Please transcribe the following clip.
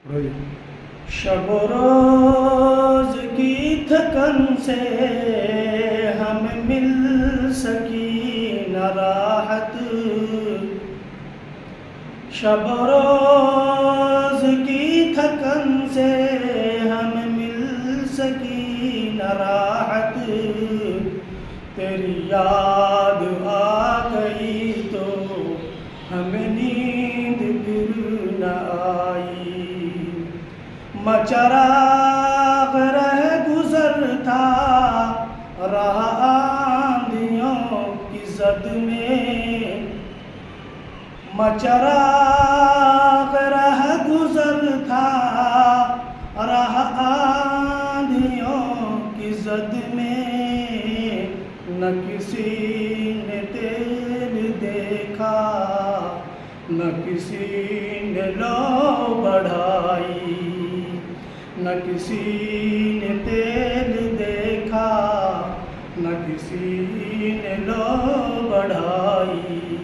شب و روز کی تھکن سے ہمیں مل سکی نہ راحت، شب و روز کی تھکن سے ہمیں مل سکی نہ راحت، تیری یاد آ گئی تو ہمیں نیند پھر نہ آئی، چراغ رہ گزر تھا راہ آندھیوں کی زد میں، چراغ رہ گزر تھا راہ آندھیوں کی زد میں، نہ کسی نے تیل دیکھا نہ کسی نے لو بڑھائی، نہ کسی نے تیل دیکھا نہ کسی نے لو بڑھائی۔